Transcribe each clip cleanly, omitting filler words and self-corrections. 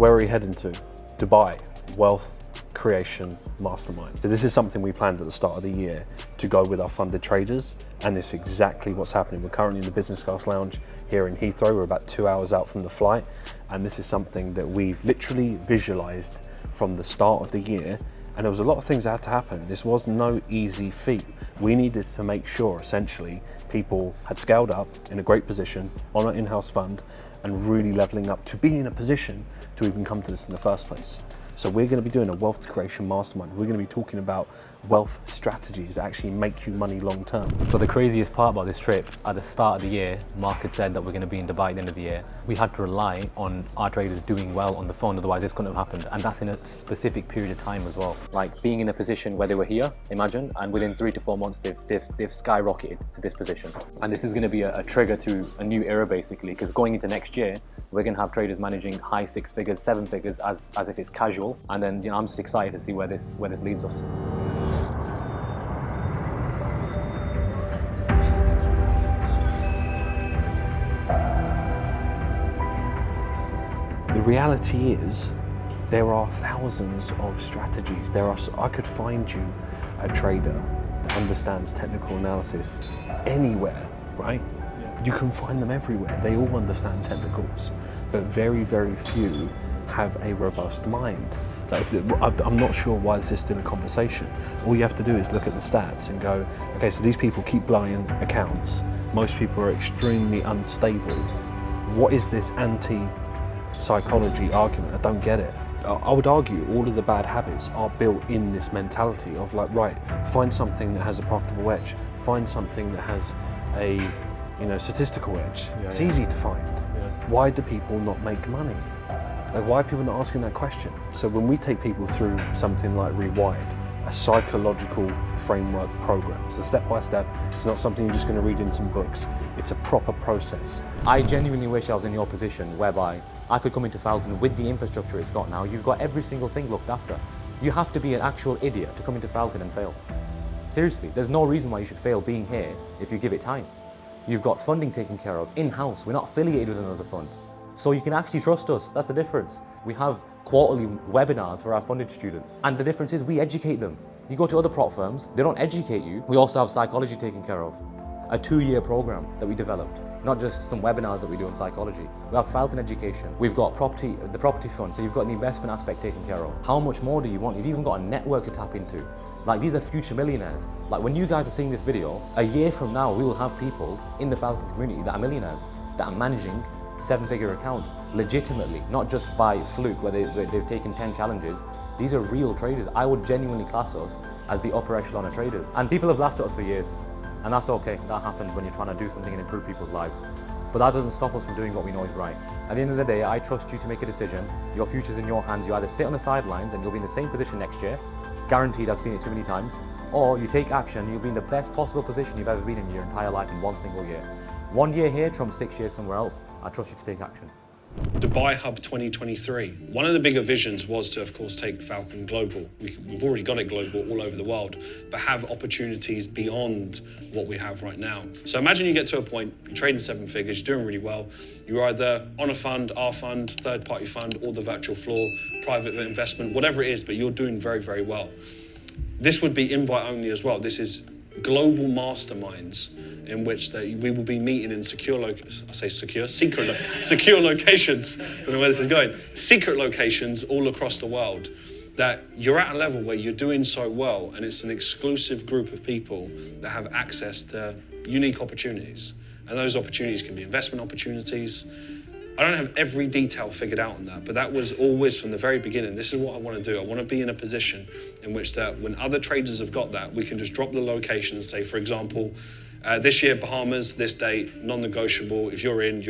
where are we heading to? Dubai, Wealth Creation Mastermind. So this is something we planned at the start of the year to go with our funded traders, and it's exactly what's happening. We're currently in the business class lounge here in Heathrow. We're about 2 hours out from the flight, and this is something that we've literally visualized from the start of the year. And there was a lot of things that had to happen. This was no easy feat. We needed to make sure, essentially, people had scaled up in a great position on an in-house fund and really leveling up to be in a position to even come to this in the first place. So we're going to be doing a wealth creation mastermind. We're going to be talking about wealth strategies that actually make you money long term. So the craziest part about this trip, at the start of the year, Mark had said that we're going to be in Dubai at the end of the year. We had to rely on our traders doing well on the phone, otherwise this couldn't have happened. And that's in a specific period of time as well. Like being in a position where they were here, imagine, and within 3 to 4 months, they've skyrocketed to this position. And this is going to be a trigger to a new era basically, because going into next year, we're going to have traders managing high 6 figures, 7 figures as if it's casual. And then, I'm just excited to see where this leads us. The reality is, there are thousands of strategies. I could find you a trader that understands technical analysis anywhere, right? You can find them everywhere. They all understand technicals, but very, very few have a robust mind. I'm not sure why this is still a conversation. All you have to do is look at the stats and go, okay, so these people keep blowing accounts. Most people are extremely unstable. What is this anti-psychology argument? I don't get it. I would argue all of the bad habits are built in this mentality of like, right, find something that has a profitable edge. Find something that has a statistical edge. It's easy to find. Why do people not make money? Like, why are people not asking that question? So when we take people through something like Rewired, a psychological framework program, it's a step-by-step, it's not something you're just going to read in some books, it's a proper process. I genuinely wish I was in your position whereby I could come into Falcon with the infrastructure it's got now. You've got every single thing looked after. You have to be an actual idiot to come into Falcon and fail. Seriously, there's no reason why you should fail being here if you give it time. You've got funding taken care of in-house. We're not affiliated with another fund. So you can actually trust us. That's the difference. We have quarterly webinars for our funded students. And the difference is we educate them. You go to other prop firms, they don't educate you. We also have psychology taken care of. A 2-year program that we developed. Not just some webinars that we do in psychology. We have Falcon education. We've got the property fund. So you've got the investment aspect taken care of. How much more do you want? You've even got a network to tap into. Like, these are future millionaires. Like, when you guys are seeing this video, a year from now, we will have people in the Falcon community that are millionaires, that are managing 7-figure accounts legitimately, not just by fluke where they've taken 10 challenges. These are real traders. I would genuinely class us as the upper echelon of traders. And people have laughed at us for years. And that's okay. That happens when you're trying to do something and improve people's lives. But that doesn't stop us from doing what we know is right. At the end of the day, I trust you to make a decision. Your future's in your hands. You either sit on the sidelines and you'll be in the same position next year. Guaranteed, I've seen it too many times. Or you take action, you'll be in the best possible position you've ever been in your entire life in one single year. 1 year here trumps 6 years somewhere else. I trust you to take action. Dubai Hub 2023. One of the bigger visions was to, of course, take Falcon global. We've already got it global all over the world, but have opportunities beyond what we have right now. So imagine you get to a point, you're trading 7 figures, you're doing really well. You're either on a fund, our fund, third-party fund, or the virtual floor, private investment, whatever it is, but you're doing very, very well. This would be invite only as well. This is global masterminds in which we will be meeting in secure locations. Don't know where this is going. Secret locations all across the world. That you're at a level where you're doing so well, and it's an exclusive group of people that have access to unique opportunities. And those opportunities can be investment opportunities. I don't have every detail figured out on that, but that was always from the very beginning. This is what I want to do. I want to be in a position in which that when other traders have got that, we can just drop the location and say, for example, this year, Bahamas, this date, non-negotiable. If you're in,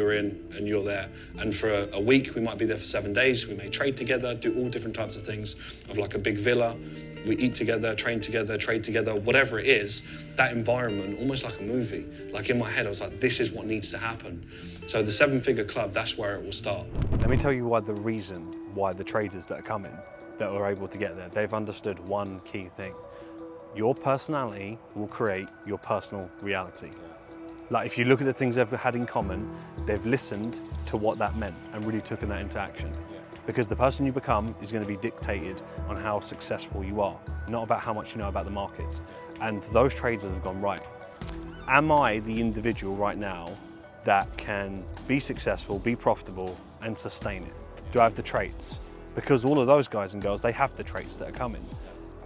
and you're there. And for a week, we might be there for 7 days. We may trade together, do all different types of things of like a big villa. We eat together, train together, trade together, whatever it is, that environment, almost like a movie. Like in my head, I was like, this is what needs to happen. So the 7-figure club, that's where it will start. Let me tell you why the traders that are coming, that are able to get there, they've understood one key thing. Your personality will create your personal reality. Like, if you look at the things they've had in common, they've listened to what that meant and really taken that into action. because the person you become is going to be dictated on how successful you are, not about how much you know about the markets. And those traders have gone, right, am I the individual right now that can be successful, be profitable, and sustain it? Do I have the traits? Because all of those guys and girls, they have the traits that are coming.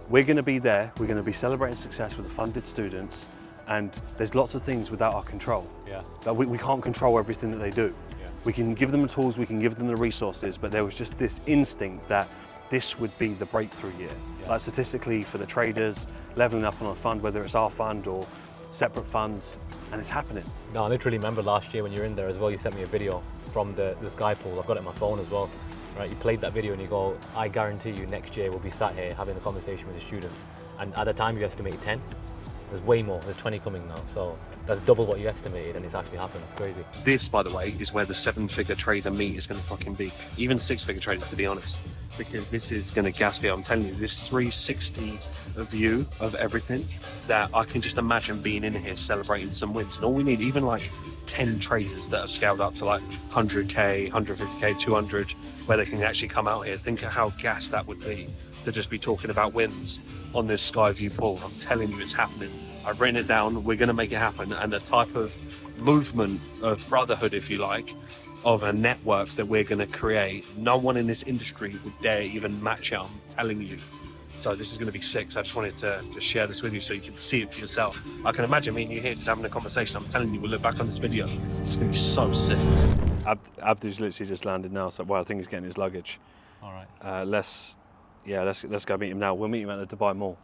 We're going to be there, we're going to be celebrating success with the funded students, and there's lots of things without our control. Yeah. That we can't control everything that they do. Yeah. We can give them the tools, we can give them the resources, but there was just this instinct that this would be the breakthrough year. Yeah. Like statistically for the traders, leveling up on a fund, whether it's our fund or separate funds, and it's happening. No, I literally remember last year when you were in there as well, you sent me a video from the Skypool. I've got it on my phone as well. Right, you played that video and you go, I guarantee you next year we'll be sat here having a conversation with the students. And at the time you estimated 10. There's way more, there's 20 coming now. So that's double what you estimated and it's actually happened. It's crazy. This, by the way, is where the 7-figure trader meet is going to fucking be. Even 6-figure trader, to be honest. Because this is going to gas me. I'm telling you, this 360 view of everything that I can just imagine being in here celebrating some wins. And all we need, even like 10 traders that have scaled up to like 100K, 150K, 200, where they can actually come out here. Think of how gas that would be to just be talking about wins on this Skyview pool. I'm telling you, it's happening. I've written it down. We're going to make it happen. And the type of movement of brotherhood, if you like, of a network that we're going to create, no one in this industry would dare even match it. I'm telling you. So this is going to be sick. So I just wanted to just share this with you so you can see it for yourself. I can imagine me and you here just having a conversation. I'm telling you, we'll look back on this video. It's going to be so sick. Abdu's literally just landed now, so well, I think he's getting his luggage. All right. Let's go meet him now. We'll meet him at the Dubai Mall.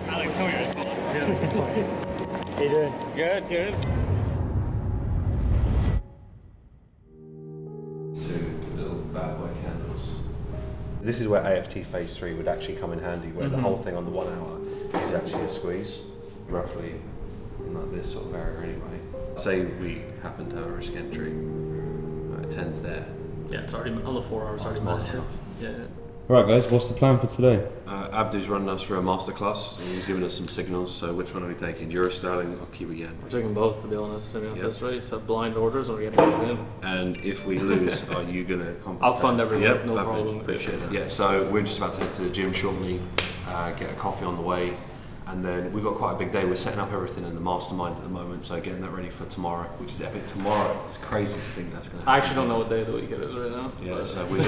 Alex, how are you? How you doing? Good, good. Two little bad boy candles. This is where AFT Phase 3 would actually come in handy, where the whole thing on the 1 hour is actually a squeeze, roughly in like this sort of area anyway. Say we happen to have a risk entry, right, 10's there. Yeah, it's already on the 4 hours, already massive. Yeah. Right guys, what's the plan for today? Abdu's running us through a masterclass, and he's giving us some signals, so which one are we taking? Euro sterling or Kiwi yen? We're taking both, to be honest. I mean, Yep. this race, blind orders, or we're getting it in. And if we lose, are you going to compensate? I'll fund everything, Yep, no lovely. problem. Appreciate that. Yeah, so we're just about to head to the gym shortly, get a coffee on the way, and then we've got quite a big day. We're setting up everything in the mastermind at the moment, so getting that ready for tomorrow, which is epic. Tomorrow, it's crazy to think that's going to happen. I actually don't know what day of the week it is right now. Yeah, but- so we're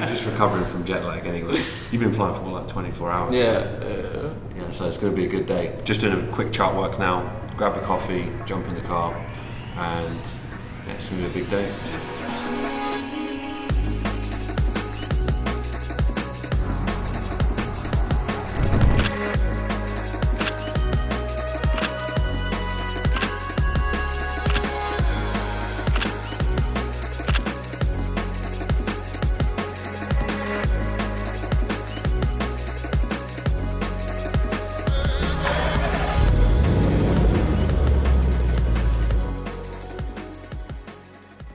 just recovering from jet lag anyway. You've been flying for what, like 24 hours? Yeah, Yeah, so it's going to be a good day. Just doing a quick chart work now, grab a coffee, jump in the car, and yeah, it's going to be a big day.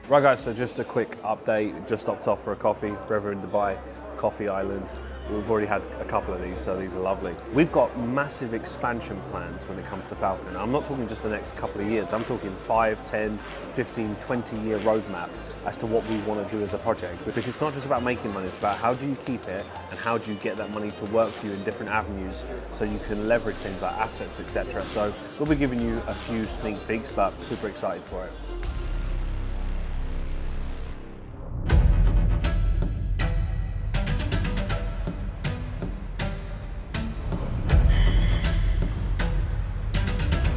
Right guys, so just a quick update, just stopped off for a coffee, River in Dubai, Coffee Island. We've already had a couple of these, so these are lovely. We've got massive expansion plans when it comes to Falcon. I'm not talking just the next couple of years, I'm talking 5, 10, 15, 20 year roadmap as to what we want to do as a project. Because it's not just about making money, it's about how do you keep it and how do you get that money to work for you in different avenues so you can leverage things like assets, etc. So we'll be giving you a few sneak peeks, but super excited for it.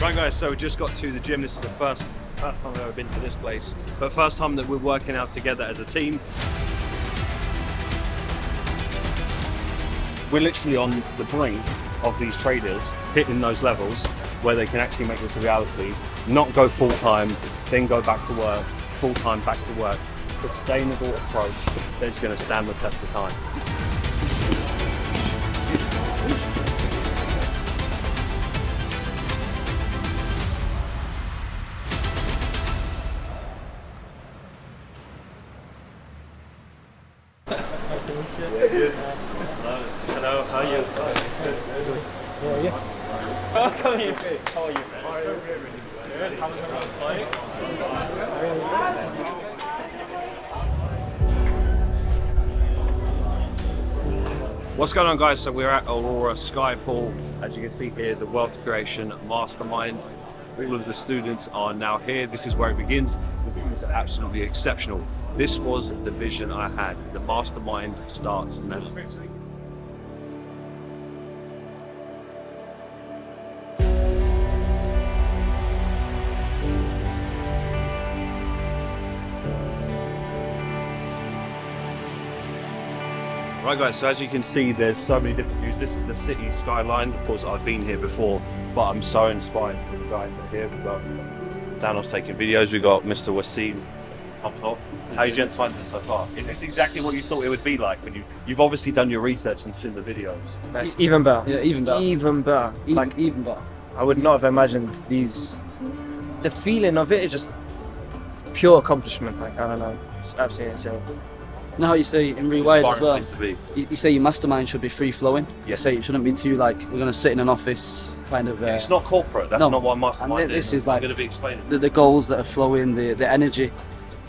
Right guys, so we just got to the gym. This is the first time I've ever been to this place, but first time that we're working out together as a team. We're literally on the brink of these traders hitting those levels where they can actually make this a reality, not go full time, then go back to work, full time back to work. Sustainable approach that's going to stand the test of time. Good. Hello. How are you? Good. How are you? Oh, come here. How are you, man? Good. How was everyone playing? What's going on, guys? So we're at Aurora Skypool. As you can see here, the Wealth Creation Mastermind. All of the students are now here. This is where it begins. The view is absolutely exceptional. This was the vision I had. The mastermind starts now. Right guys, so as you can see, there's so many different views. This is the city skyline. Of course, I've been here before, but I'm so inspired with the guys that are here. We've got Danos taking videos. We've got Mr. Wasim up top. How are you gents finding this so far? Is this exactly what you thought it would be like when you've obviously done your research and seen the videos? It's even better. Yeah, even better. Even better. Like even better. I would not have imagined these. The feeling of it is just pure accomplishment. Like, I don't know. It's absolutely insane. You know how you say in Rewired as well? Place to be. You say your mastermind should be free flowing. Yes. You say it shouldn't be too like we're gonna sit in an office kind of. It's not corporate. That's no. not what mastermind And this is. is like I'm going to be explaining. the goals that are flowing, the energy.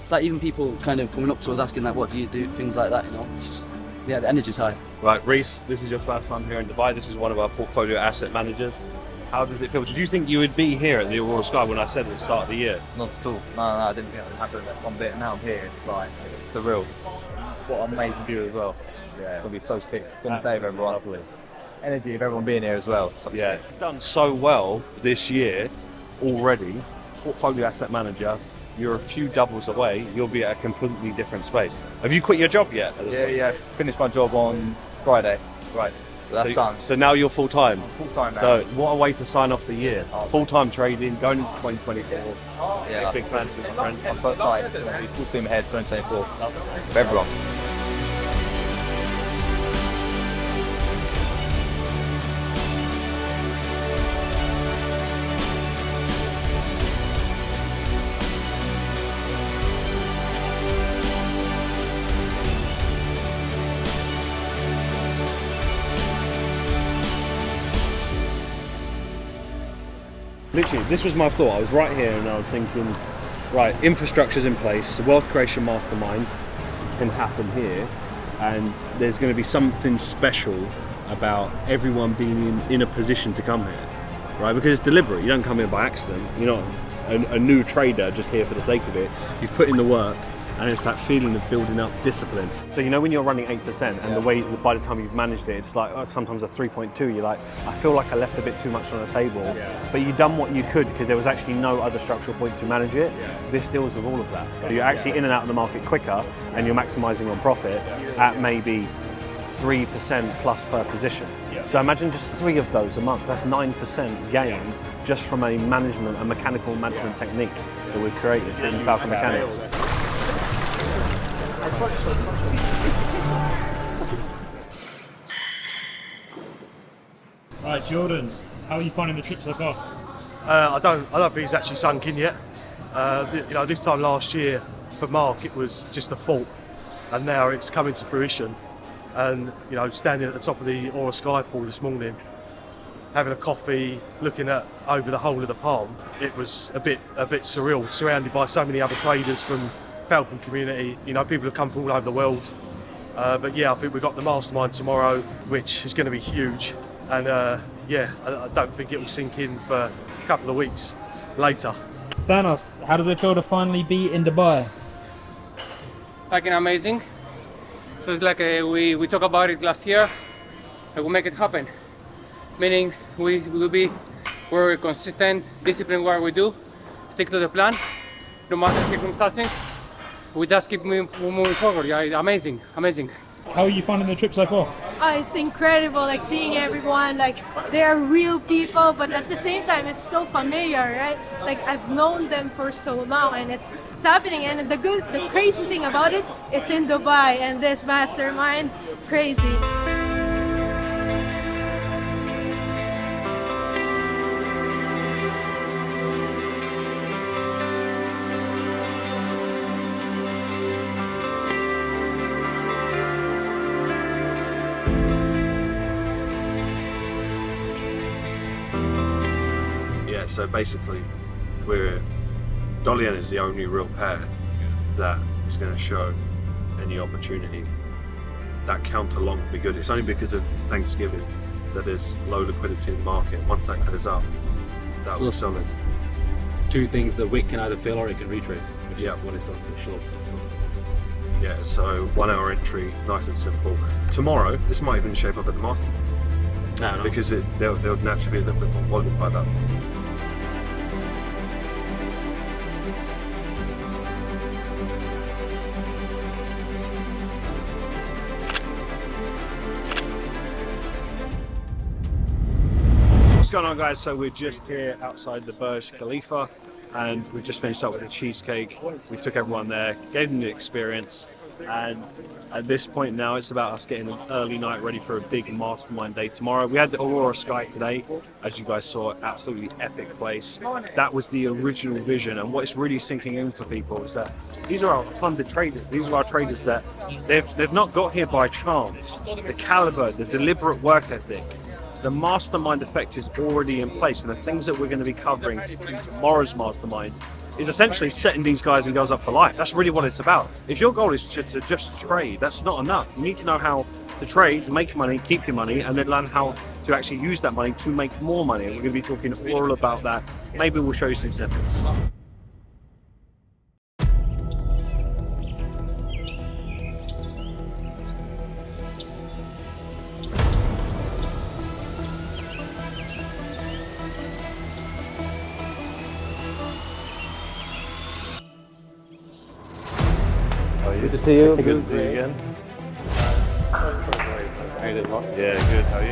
It's like even people kind of coming up to us asking like, what do you do? Things like that. You know. It's just, yeah, the energy's high. Right, Reese, this is your first time here in Dubai. This is one of our portfolio asset managers. How does it feel? Did you think you would be here at the Aurora Sky when I said at the start of the year? Not at all. No, I didn't think it would happen one bit. Now I'm here. It's like surreal. What an amazing view as well. Yeah, it'll be so sick. It's gonna save everyone. Lovely. Energy of everyone being here as well. So Yeah, sick. you've done so well this year already. Portfolio asset manager. You're a few doubles away. You'll be at a completely different space. Have you quit your job yet? Yeah. Finished my job on Friday. Right. So that's done. So now you're full time. Full time now. So what a way to sign off the year. Full time trading, going into 2024. Yeah, Big plans with my friend. I'm so excited. It's gonna be full steam ahead 2024 for everyone. Literally, this was my thought. I was right here and I was thinking, right, infrastructure's in place, the Wealth Creation Mastermind can happen here, and there's going to be something special about everyone being in a position to come here, right? Because it's deliberate. You don't come here by accident. You're not a new trader just here for the sake of it. You've put in the work, and it's that feeling of building up discipline. So you know when you're running 8% and the way by the time you've managed it, it's like sometimes a 3.2, you're like, I feel like I left a bit too much on the table, but you've done what you could because there was actually no other structural point to manage it. This deals with all of that. So you're actually in and out of the market quicker and you're maximizing on profit at maybe 3% plus per position. So imagine just 3 of those a month. That's 9% gain just from a mechanical management technique that we've created in Falcon Mechanics. Right, Jordan, how are you finding the trip so far? I don't think it's actually sunk in yet. This time last year for Mark it was just a thought, and now it's coming to fruition. And standing at the top of the Aurora Skypool this morning, having a coffee, looking at over the whole of the palm, it was a bit surreal. Surrounded by so many other traders from Falcon community, people have come from all over the world. But yeah, I think we've got the mastermind tomorrow, which is going to be huge. And I don't think it will sink in for a couple of weeks later. Thanos, how does it feel to finally be in Dubai? Fucking amazing. So it's like we talked about it last year, and we'll make it happen. Meaning we will be very consistent, disciplined what we do, stick to the plan, no matter circumstances. We just keep moving forward. Yeah, amazing. How are you finding the trip so far? It's incredible, like seeing everyone, like they are real people, but at the same time it's so familiar, right? Like I've known them for so long and it's happening, and the crazy thing about it, it's in Dubai, and this mastermind, crazy. so basically, Dolly N is the only real pair that is going to show any opportunity. That counter long will be good. It's only because of Thanksgiving that there's low liquidity in the market. Once that clears up, that will be solid. Two things: the wick can either fill or it can retrace, which is what it's done to show. Yeah, so 1 hour entry, nice and simple. Tomorrow, this might even shape up at the Mastermind. No. Because there'll naturally be a little bit more volume by that. What's going on, guys? So we're just here outside the Burj Khalifa and we've just finished up with a cheesecake. We took everyone there, gave them the experience, and at this point now it's about us getting an early night ready for a big mastermind day tomorrow. We had the Aurora Sky today, as you guys saw, absolutely epic place. That was the original vision, and what is really sinking in for people is that these are our funded traders. These are our traders that they've not got here by chance. The caliber, the deliberate work ethic, the mastermind effect is already in place, and the things that we're going to be covering in tomorrow's mastermind is essentially setting these guys and girls up for life. That's really what it's about. If your goal is just to trade, that's not enough. You need to know how to trade, make money, keep your money, and then learn how to actually use that money to make more money. And we're going to be talking all about that. Maybe we'll show you some snippets. Good to see you. Good to see you again. How you doing, Mark? Yeah, good. How are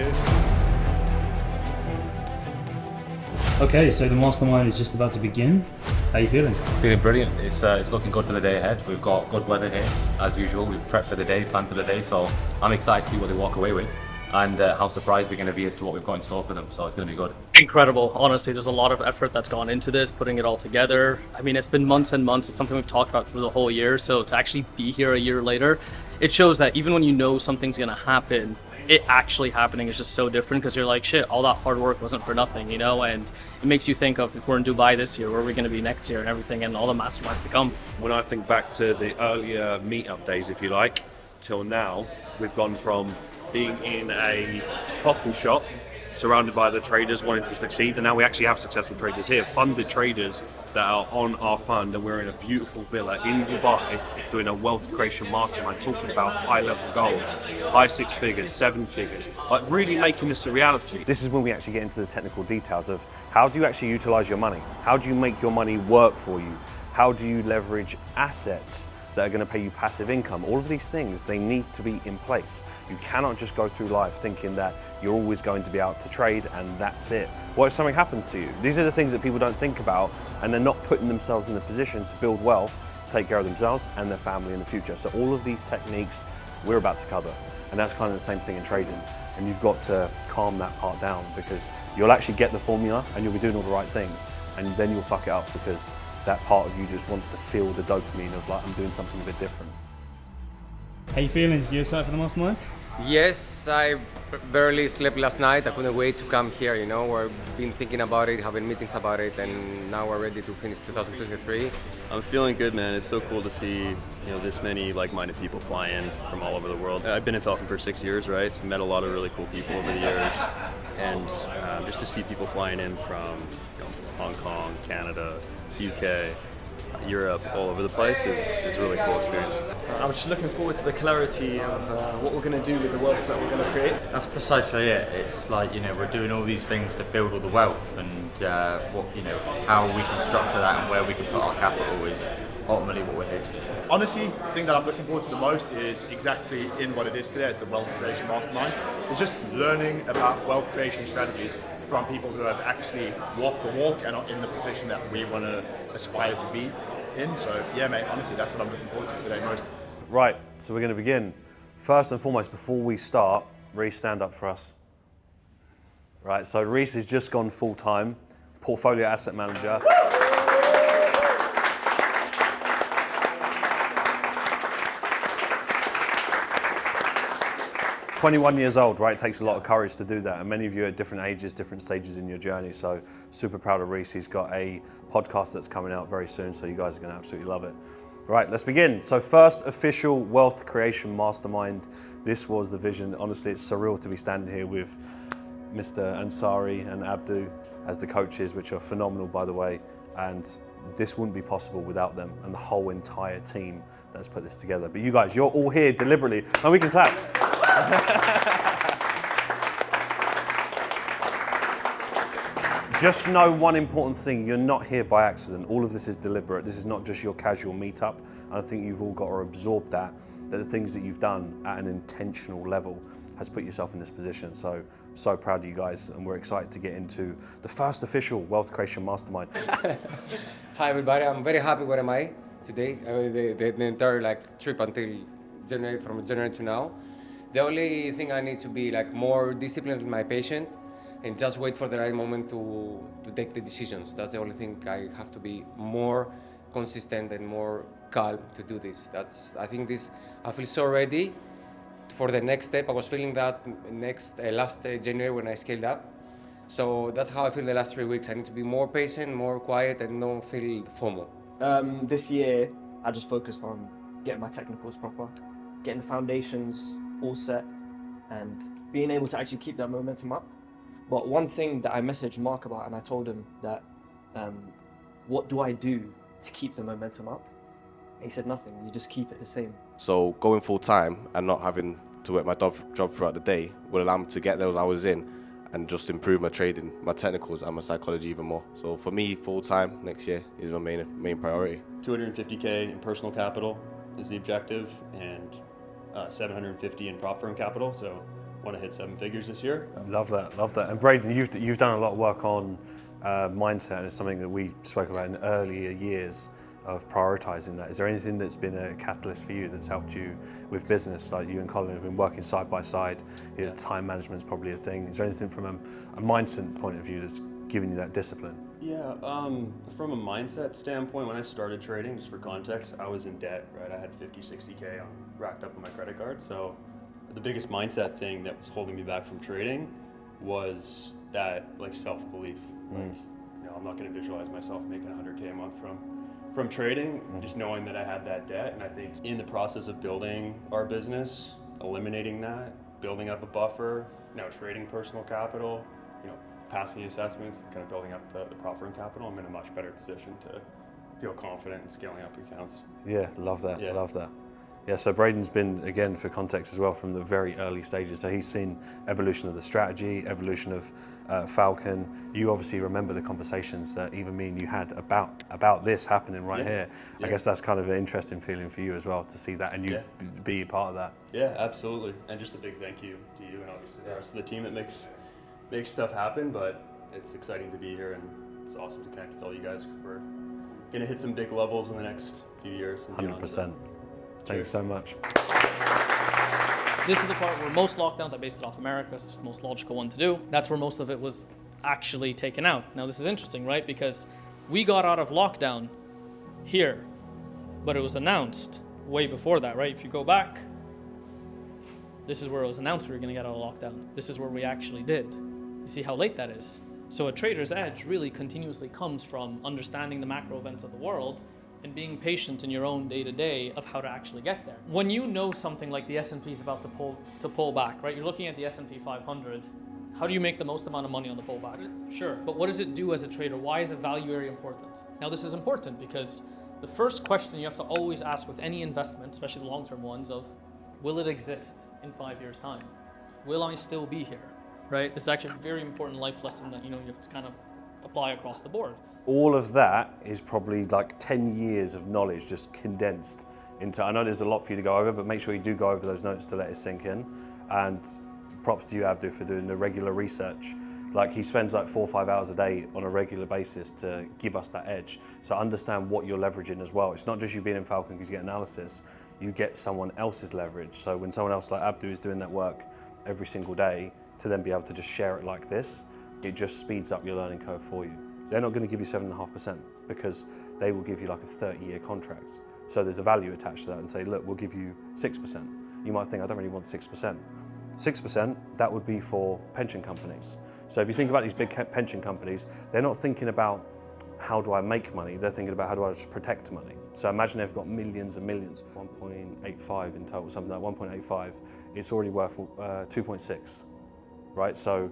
you? Okay, so the mastermind is just about to begin. How are you feeling? Feeling brilliant. It's looking good for the day ahead. We've got good weather here, as usual. We've prepped for the day, planned for the day, so I'm excited to see what they walk away with and how surprised they're going to be as to what we've got in store for them. So it's going to be good. Incredible. Honestly, there's a lot of effort that's gone into this, putting it all together. I mean, it's been months and months. It's something we've talked about through the whole year. So to actually be here a year later, it shows that even when you know something's going to happen, it actually happening is just so different, because you're like, shit, all that hard work wasn't for nothing, you know? And it makes you think of, if we're in Dubai this year, where are we going to be next year and everything, and all the masterminds to come. When I think back to the earlier meetup days, if you like, till now, we've gone from being in a coffee shop surrounded by the traders wanting to succeed, and now we actually have successful traders here, funded traders that are on our fund, and we're in a beautiful villa in Dubai doing a Wealth Creation Mastermind, talking about high-level goals, high 6 figures, 7 figures, like really making this a reality. This is when we actually get into the technical details of how do you actually utilize your money? How do you make your money work for you? How do you leverage assets that are going to pay you passive income? All of these things, they need to be in place. You cannot just go through life thinking that you're always going to be out to trade and that's it. What if something happens to you? These are the things that people don't think about, and they're not putting themselves in a position to build wealth, take care of themselves and their family in the future. So all of these techniques we're about to cover, and that's kind of the same thing in trading. And you've got to calm that part down, because you'll actually get the formula and you'll be doing all the right things, and then you'll fuck it up because that part of you just wants to feel the dopamine of like, I'm doing something a bit different. How you feeling? You excited for the mastermind? Yes, I barely slept last night. I couldn't wait to come here, you know. We've been thinking about it, having meetings about it, and now we're ready to finish 2023. I'm feeling good, man. It's so cool to see, this many like-minded people fly in from all over the world. I've been in Falcon for 6 years, right? So I've met a lot of really cool people over the years, and just to see people flying in from Hong Kong, Canada, UK, Europe, all over the place is a really cool experience. I'm just looking forward to the clarity of what we're going to do with the wealth that we're going to create. That's precisely it. It's like, we're doing all these things to build all the wealth, and how we can structure that and where we can put our capital is ultimately what we're here to do. Honestly, the thing that I'm looking forward to the most is exactly in what it is today, as the Wealth Creation Mastermind. It's just learning about wealth creation strategies from people who have actually walked the walk and are in the position that we want to aspire to be in. So yeah, mate, honestly, that's what I'm looking forward to today most. Right, so we're going to begin. First and foremost, before we start, Reese, stand up for us. Right, so Reese has just gone full-time, portfolio asset manager. 21 years old, right? It takes a lot of courage to do that. And many of you are at different ages, different stages in your journey. So super proud of Reese. He's got a podcast that's coming out very soon. So you guys are going to absolutely love it. Right, let's begin. So first official Wealth Creation Mastermind. This was the vision. Honestly, it's surreal to be standing here with Mr. Ansari and Abdu as the coaches, which are phenomenal, by the way. And this wouldn't be possible without them and the whole entire team that's put this together. But you guys, you're all here deliberately, and we can clap. Just know one important thing, you're not here by accident. All of this is deliberate. This is not just your casual meetup. And I think you've all got to absorb that the things that you've done at an intentional level has put yourself in this position. So proud of you guys, and we're excited to get into the first official Wealth Creation Mastermind. Hi everybody, I'm very happy where am I today. The entire trip until January, from January to now. The only thing I need to be more disciplined with my patient and just wait for the right moment to take the decisions. That's the only thing. I have to be more consistent and more calm to do this. I feel so ready for the next step. I was feeling that last January when I scaled up. So that's how I feel the last 3 weeks. I need to be more patient, more quiet, and don't feel FOMO. This year, I just focused on getting my technicals proper, getting the foundations all set, and being able to actually keep that momentum up. But one thing that I messaged Mark about, and I told him that, what do I do to keep the momentum up? And he said nothing, you just keep it the same. So going full time and not having to work my job throughout the day will allow me to get those hours in and just improve my trading, my technicals and my psychology even more. So for me, full time next year is my main priority. 250K in personal capital is the objective, and 750 in prop firm capital. So want to hit 7 figures this year. Love that, love that. And Braden, you've done a lot of work on mindset, and it's something that we spoke about in earlier years of prioritizing that. Is there anything that's been a catalyst for you that's helped you with business? Like you and Colin have been working side by side. Yeah. Time management is probably a thing. Is there anything from a mindset point of view that's given you that discipline? Yeah, from a mindset standpoint, when I started trading, just for context, I was in debt, right? I had 50, 60K racked up on my credit card. So the biggest mindset thing that was holding me back from trading was that self-belief. I'm not going to visualize myself making 100K a month from trading, just knowing that I had that debt. And I think in the process of building our business, eliminating that, building up a buffer, now trading personal capital, passing the assessments, kind of building up the prop firm capital, I'm in a much better position to feel confident in scaling up accounts. Yeah, love that, Yeah. love that. Yeah, so Braden's been, again, for context as well, from the very early stages. So he's seen evolution of the strategy, evolution of Falcon. You obviously remember the conversations that even me and you had about this happening right here. I guess that's kind of an interesting feeling for you as well, to see that and you be a part of that. Yeah, absolutely. And just a big thank you to you and obviously the rest of the team that makes stuff happen. But it's exciting to be here, and it's awesome to connect with all you guys, because we're going to hit some big levels in the next few years. 100%. Thank you so much. This is the part where most lockdowns, I based it off America, it's just the most logical one to do. That's where most of it was actually taken out. Now this is interesting, right? Because we got out of lockdown here, but it was announced way before that, right? If you go back, this is where it was announced we were gonna get out of lockdown. This is where we actually did. You see how late that is? So a trader's edge really continuously comes from understanding the macro events of the world and being patient in your own day-to-day of how to actually get there. When you know something like the S&P is about to pull back, right? You're looking at the S&P 500. How do you make the most amount of money on the pullback? Sure, but what does it do as a trader? Why is a value area important? Now this is important because the first question you have to always ask with any investment, especially the long-term ones, of will it exist in 5 years' time? Will I still be here, right? This is actually a very important life lesson that you have to kind of apply across the board. All of that is probably like 10 years of knowledge just condensed into, I know there's a lot for you to go over, but make sure you do go over those notes to let it sink in. And props to you, Abdu, for doing the regular research. Like he spends like 4 or 5 hours a day on a regular basis to give us that edge. So understand what you're leveraging as well. It's not just you being in Falcon because you get analysis, you get someone else's leverage. So when someone else like Abdu is doing that work every single day, to then be able to just share it like this, it just speeds up your learning curve for you. They're not going to give you 7.5% because they will give you like a 30-year contract. So there's a value attached to that and say, look, we'll give you 6%. You might think, I don't really want 6%. 6%, that would be for pension companies. So if you think about these big pension companies, they're not thinking about how do I make money, they're thinking about how do I just protect money. So imagine they've got millions and millions, 1.85 in total, something like 1.85, it's already worth 2.6, right? So,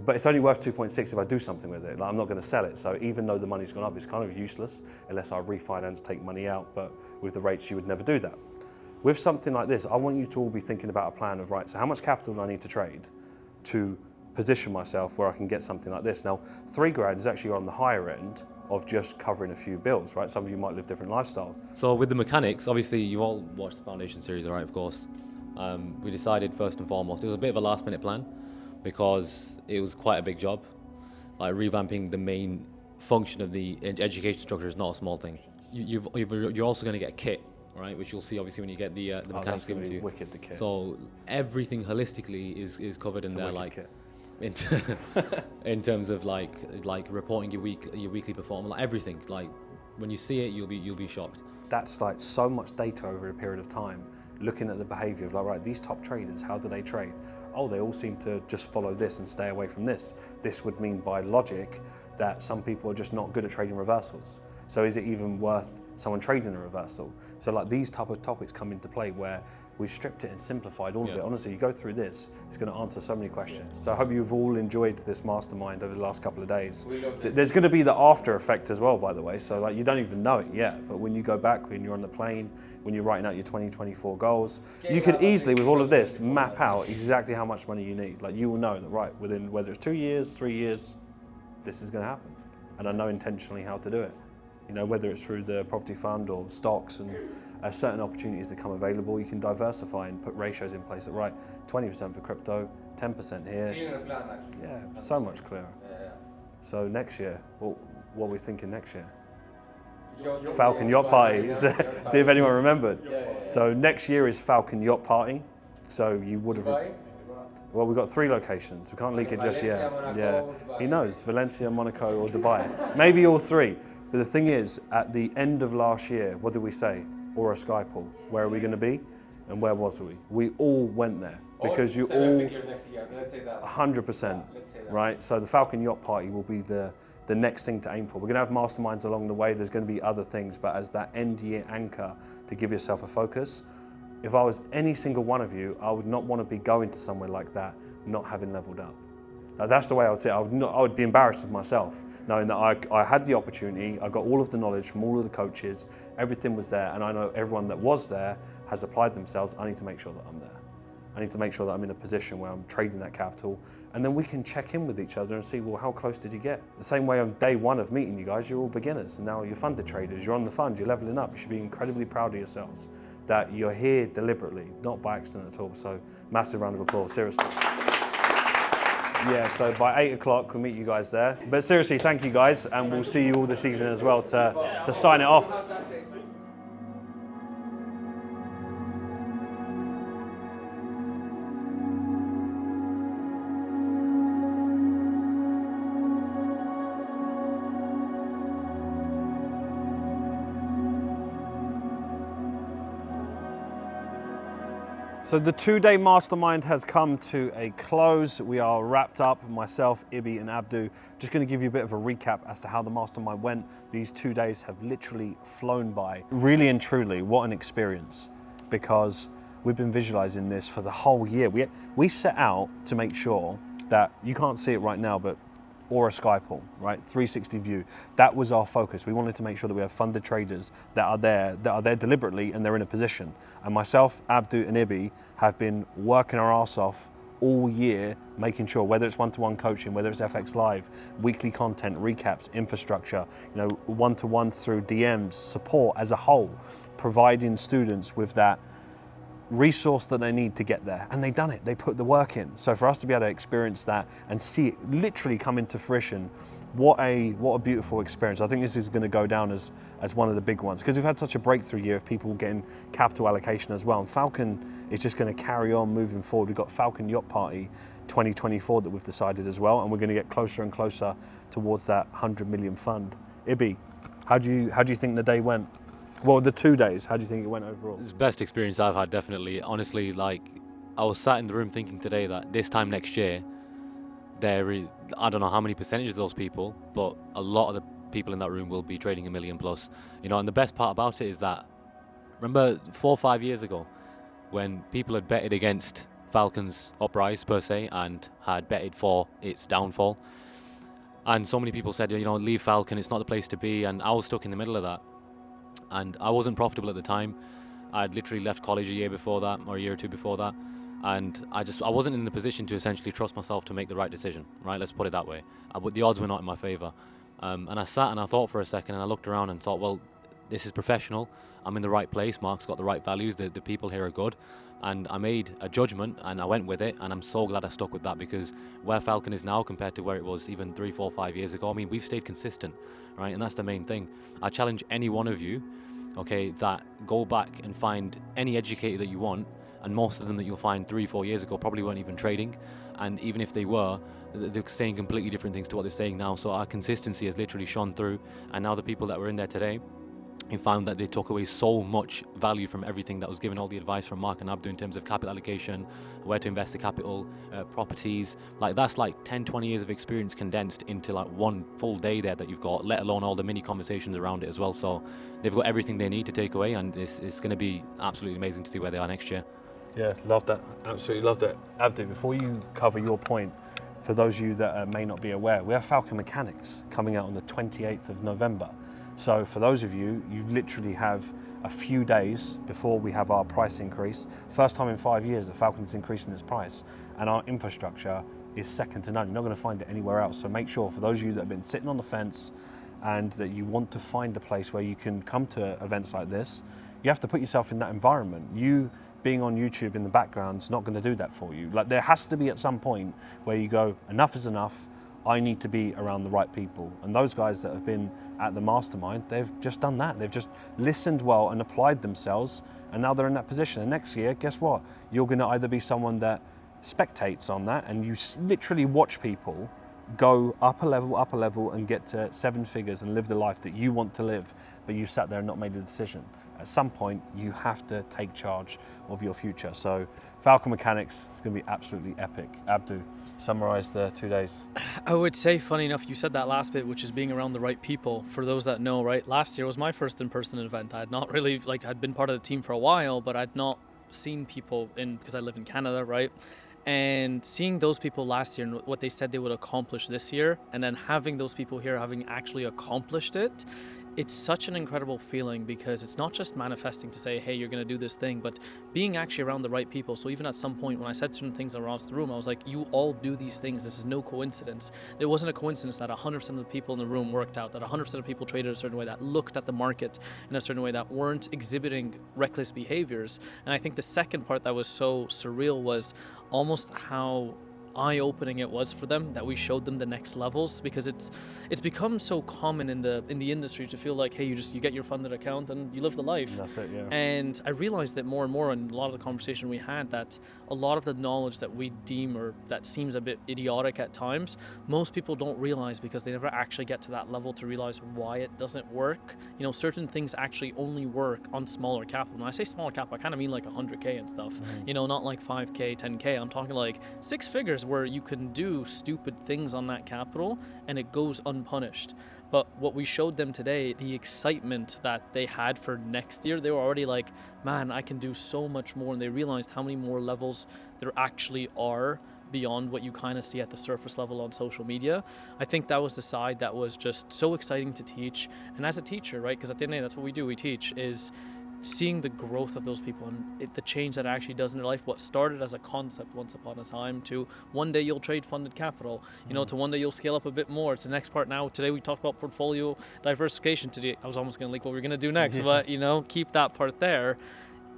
but it's only worth 2.6 if I do something with it. Like, I'm not going to sell it. So even though the money's gone up, it's kind of useless unless I refinance, take money out. But with the rates, you would never do that. With something like this, I want you to all be thinking about a plan of, right, so how much capital do I need to trade to position myself where I can get something like this? Now, 3 grand is actually on the higher end of just covering a few bills, right? Some of you might live different lifestyles. So with the mechanics, obviously you've all watched the Foundation series, all right, of course. We decided first and foremost, it was a bit of a last minute plan because it was quite a big job. Like revamping the main function of the education structure is not a small thing. You're also going to get kit, right, which you'll see obviously when you get the mechanics given to you. Wicked, the kit. So everything holistically is covered in there, like kit. in terms of like reporting your weekly performance, like everything. Like when you see it, you'll be shocked. That's like so much data over a period of time, looking at the behavior of like, right, these top traders, how do they trade? Oh, they all seem to just follow this and stay away from this. This would mean by logic that some people are just not good at trading reversals. So is it even worth someone trading a reversal? So like these type of topics come into play where we've stripped it and simplified all of it. Honestly, you go through this, it's going to answer so many questions. So I hope you've all enjoyed this mastermind over the last couple of days. There's going to be the after effect as well, by the way. So like you don't even know it yet, but when you go back, when you're on the plane, when you're writing out your 2024 goals, you could easily, with all of this, map out exactly how much money you need. Like you will know that, right, within whether it's 2 years, 3 years, this is going to happen. And I know intentionally how to do it. You know, whether it's through the property fund or stocks and certain opportunities that come available, you can diversify and put ratios in place that, right, 20% for crypto, 10% here. Yeah, so much clearer. So next year, what are we thinking next year? Falcon Yacht Party, see if anyone remembered. So next year is Falcon Yacht Party. So you would have, well, we've got 3 locations. We can't leak it just yet. Yeah, he knows, Valencia, Monaco or Dubai. Maybe all 3. But the thing is, at the end of last year, what did we say? Or a Skypool. Where are we going to be? And where was we? We all went there because you all 100%, right? So the Falcon Yacht Party will be the next thing to aim for. We're going to have masterminds along the way. There's going to be other things, but as that end year anchor to give yourself a focus, if I was any single one of you, I would not want to be going to somewhere like that, not having leveled up. Now, that's the way I would say it. I would be embarrassed of myself, knowing that I had the opportunity, I got all of the knowledge from all of the coaches, everything was there, and I know everyone that was there has applied themselves. I need to make sure that I'm there. I need to make sure that I'm in a position where I'm trading that capital, and then we can check in with each other and see, well, how close did you get? The same way on day 1 of meeting you guys, you're all beginners, and now you're funded traders, you're on the fund, you're leveling up. You should be incredibly proud of yourselves that you're here deliberately, not by accident at all. So massive round of applause, seriously. Yeah, so by 8 o'clock, we'll meet you guys there. But seriously, thank you guys, and we'll see you all this evening as well to sign it off. So the 2-day mastermind has come to a close. We are wrapped up, myself, Ibby and Abdu. Just gonna give you a bit of a recap as to how the mastermind went. These 2 days have literally flown by. Really and truly, what an experience, because we've been visualizing this for the whole year. We set out to make sure that, you can't see it right now, but or a Skypool, right? 360 view. That was our focus. We wanted to make sure that we have funded traders that are there deliberately and they're in a position. And myself, Abdu and Ibby have been working our ass off all year, making sure, whether it's one-to-one coaching, whether it's FX Live, weekly content, recaps, infrastructure, you know, one-to-ones through DMs, support as a whole, providing students with that resource that they need to get there. And they've done it, they put the work in. So for us to be able to experience that and see it literally come into fruition, what a beautiful experience. I think this is going to go down as one of the big ones, because we've had such a breakthrough year of people getting capital allocation as well. And Falcon is just going to carry on moving forward. We've got Falcon Yacht Party 2024 that we've decided as well, and we're going to get closer and closer towards that 100 million fund. Ibby, how do you think the day went? Well, the 2 days, how do you think it went overall? It's the best experience I've had, definitely. Honestly, like, I was sat in the room thinking today that this time next year, there is, I don't know how many percentage of those people, but a lot of the people in that room will be trading $1 million plus. You know, and the best part about it is that, remember 4 or 5 years ago, when people had betted against Falcon's uprise per se and had betted for its downfall, and so many people said, you know, leave Falcon, it's not the place to be, and I was stuck in the middle of that, and I wasn't profitable at the time. I'd literally left college a year before that, or a year or two before that, and I wasn't in the position to essentially trust myself to make the right decision, right? Let's put it that way. The odds were not in my favor, and I sat and I thought for a second, and I looked around and thought, well, this is professional, I'm in the right place, Mark's got the right values, the people here are good, and I made a judgment and I went with it, and I'm so glad I stuck with that, because where Falcon is now compared to where it was even 3, 4, 5 years ago, I mean, we've stayed consistent, right? And that's the main thing. I challenge any one of you, okay, that go back and find any educator that you want, and most of them that you'll find 3, 4 years ago probably weren't even trading, and even if they were, they're saying completely different things to what they're saying now. So our consistency has literally shone through, and now the people that were in there today, you found that they took away so much value from everything that was given, all the advice from Mark and Abdu in terms of capital allocation, where to invest the capital, properties. Like, that's like 10, 20 years of experience condensed into like one full day there that you've got, let alone all the mini conversations around it as well. So they've got everything they need to take away, and it's going to be absolutely amazing to see where they are next year. Yeah, love that. Absolutely love that. Abdu, before you cover your point, for those of you that may not be aware, we have Falcon Mechanics coming out on the 28th of November. So for those of you, you literally have a few days before we have our price increase. First time in 5 years that Falcon is increasing its price, and our infrastructure is second to none. You're not going to find it anywhere else. So make sure, for those of you that have been sitting on the fence and that you want to find a place where you can come to events like this, you have to put yourself in that environment. You being on YouTube in the background is not going to do that for you. Like, there has to be at some point where you go, enough is enough. I need to be around the right people. And those guys that have been at the mastermind, they've just done that. They've just listened well and applied themselves, and now they're in that position. And next year, guess what? You're going to either be someone that spectates on that, and you literally watch people go up a level and get to 7 figures and live the life that you want to live, but you sat there and not made a decision. At some point, you have to take charge of your future. So Falcon Mechanics is going to be absolutely epic. Abdu, summarize the 2 days. I would say, funny enough, you said that last bit, which is being around the right people. For those that know, right, last year was my first in-person event. I had not really, I'd been part of the team for a while, but I'd not seen people because I live in Canada, right? And seeing those people last year and what they said they would accomplish this year, and then having those people here having actually accomplished it, it's such an incredible feeling, because it's not just manifesting to say, hey, you're going to do this thing, but being actually around the right people. So even at some point when I said certain things across the room, I was like, you all do these things. This is no coincidence. It wasn't a coincidence that 100% of the people in the room worked out, that 100% of people traded a certain way, that looked at the market in a certain way, that weren't exhibiting reckless behaviors. And I think the second part that was so surreal was almost how eye-opening it was for them that we showed them the next levels, because it's become so common in the industry to feel like, hey, you get your funded account and you live the life. That's it, yeah. And I realized that more and more in a lot of the conversation we had, that a lot of the knowledge that we deem, or that seems a bit idiotic at times, most people don't realize, because they never actually get to that level to realize why it doesn't work. You know, certain things actually only work on smaller capital. When I say smaller capital, I kind of mean like 100K and stuff. You know, not like 5K, 10K. I'm talking like 6 figures, where you can do stupid things on that capital and it goes unpunished. But what we showed them today, the excitement that they had for next year, they were already like, man, I can do so much more. And they realized how many more levels there actually are beyond what you kind of see at the surface level on social media. I think that was the side that was just so exciting to teach. And as a teacher, right, because at the end of the day, that's what we do, we teach, is seeing the growth of those people and the change that it actually does in their life. What started as a concept once upon a time, to one day you'll trade funded capital, you know, to one day you'll scale up a bit more, to the next part. Now today we talked about portfolio diversification. Today I was almost going to leak what we're going to do next, but you know, keep that part there.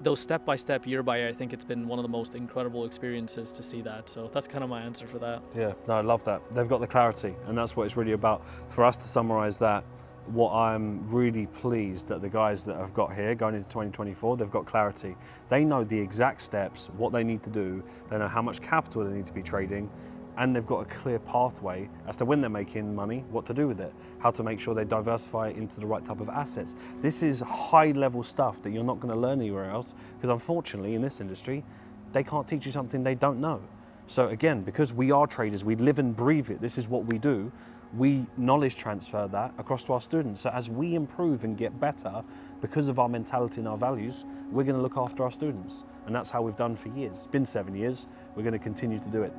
Those step by step, year by year, I think it's been one of the most incredible experiences to see that. So that's kind of my answer for that. Yeah, no, I love that. They've got the clarity, and that's what it's really about. For us to summarize that, what I'm really pleased that the guys that have got here going into 2024, they've got clarity. They know the exact steps, what they need to do. They know how much capital they need to be trading, and they've got a clear pathway as to when they're making money, what to do with it, how to make sure they diversify it into the right type of assets. This is high level stuff that you're not going to learn anywhere else, because unfortunately in this industry, they can't teach you something they don't know. So again, because we are traders, we live and breathe it, this is what we do, we knowledge transfer that across to our students. So as we improve and get better, because of our mentality and our values, we're going to look after our students. And that's how we've done for years. It's been 7 years, we're going to continue to do it.